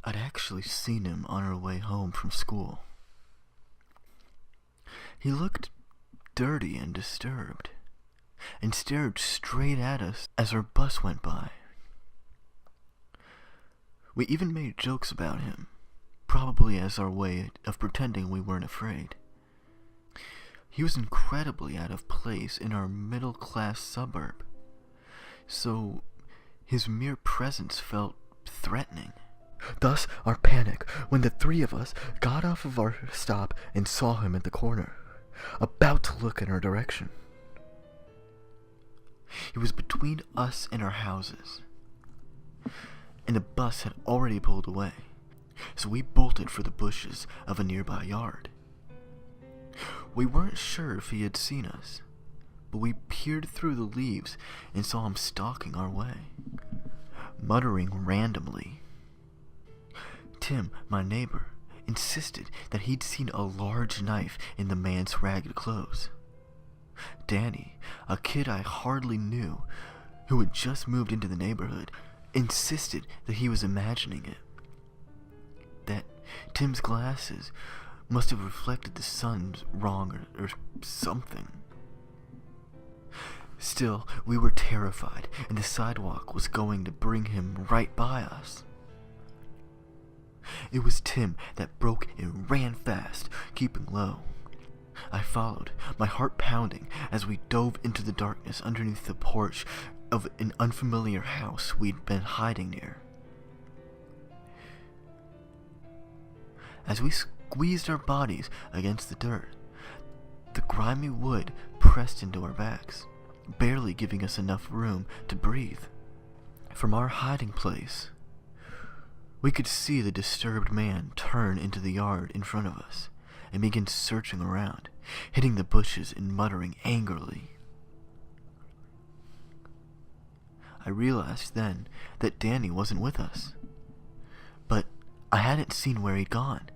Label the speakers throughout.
Speaker 1: I'd actually seen him on our way home from school. He looked dirty and disturbed, and stared straight at us as our bus went by. We even made jokes about him, probably as our way of pretending we weren't afraid. He was incredibly out of place in our middle-class suburb, so his mere presence felt threatening. Thus our panic when the three of us got off of our stop and saw him at the corner, about to look in our direction. He was between us and our houses, and the bus had already pulled away, so we bolted for the bushes of a nearby yard. We weren't sure if he had seen us, but we peered through the leaves and saw him stalking our way, muttering randomly. Tim, my neighbor, insisted that he'd seen a large knife in the man's ragged clothes. Danny, a kid I hardly knew, who had just moved into the neighborhood, insisted that he was imagining it. That Tim's glasses must have reflected the sun wrong or something. Still, we were terrified, and the sidewalk was going to bring him right by us. It was Tim that broke and ran fast, keeping low. I followed, my heart pounding, as we dove into the darkness underneath the porch of an unfamiliar house we'd been hiding near. As we squeezed our bodies against the dirt, the grimy wood pressed into our backs, barely giving us enough room to breathe. From our hiding place, we could see the disturbed man turn into the yard in front of us and begin searching around, hitting the bushes and muttering angrily. I realized then that Danny wasn't with us, but I hadn't seen where he'd gone.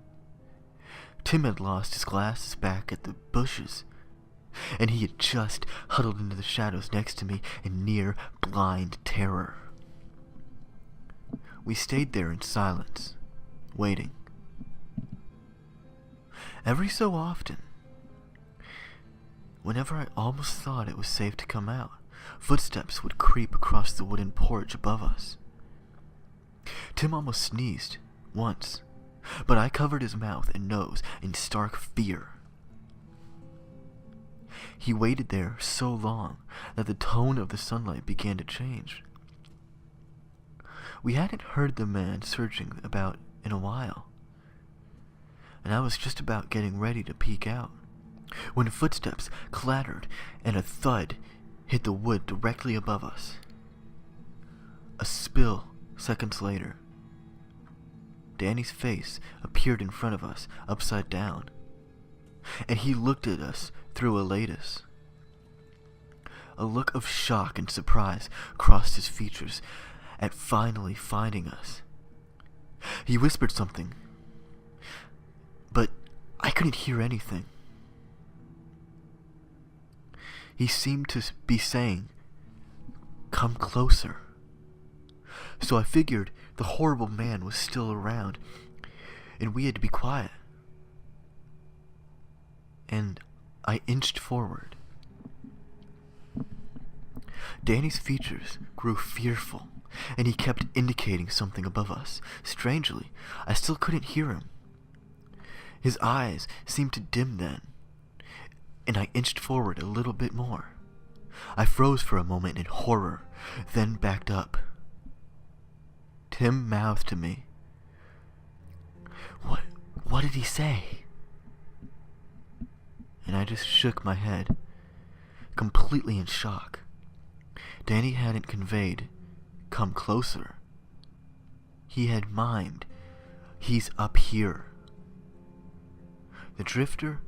Speaker 1: Tim had lost his glasses back at the bushes, and he had just huddled into the shadows next to me in near blind terror. We stayed there in silence, waiting. Every so often, whenever I almost thought it was safe to come out, footsteps would creep across the wooden porch above us. Tim almost sneezed once, but I covered his mouth and nose in stark fear. He waited there so long that the tone of the sunlight began to change. We hadn't heard the man searching about in a while, and I was just about getting ready to peek out, when footsteps clattered and a thud hit the wood directly above us. A spill seconds later. Danny's face appeared in front of us, upside down, and he looked at us through a lattice. A look of shock and surprise crossed his features at finally finding us. He whispered something, but I couldn't hear anything. He seemed to be saying, "Come closer." So I figured the horrible man was still around, and we had to be quiet. And I inched forward. Danny's features grew fearful, and he kept indicating something above us. Strangely, I still couldn't hear him. His eyes seemed to dim then, and I inched forward a little bit more. I froze for a moment in horror, then backed up. Tim mouthed to me. What did he say?" And I just shook my head, completely in shock. Danny hadn't conveyed, "Come closer." He had mimed, "He's up here." The drifter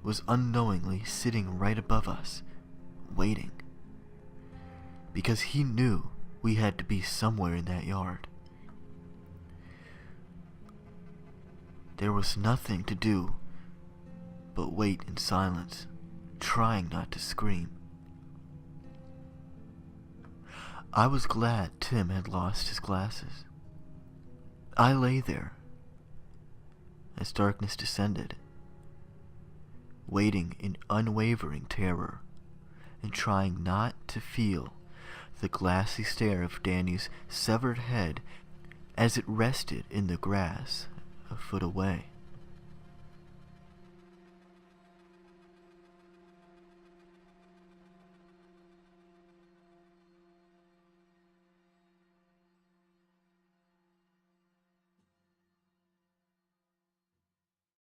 Speaker 1: was unknowingly sitting right above us, waiting, because he knew we had to be somewhere in that yard. There was nothing to do but wait in silence, trying not to scream. I was glad Tim had lost his glasses. I lay there as darkness descended, waiting in unwavering terror and trying not to feel the glassy stare of Danny's severed head as it rested in the grass a foot away.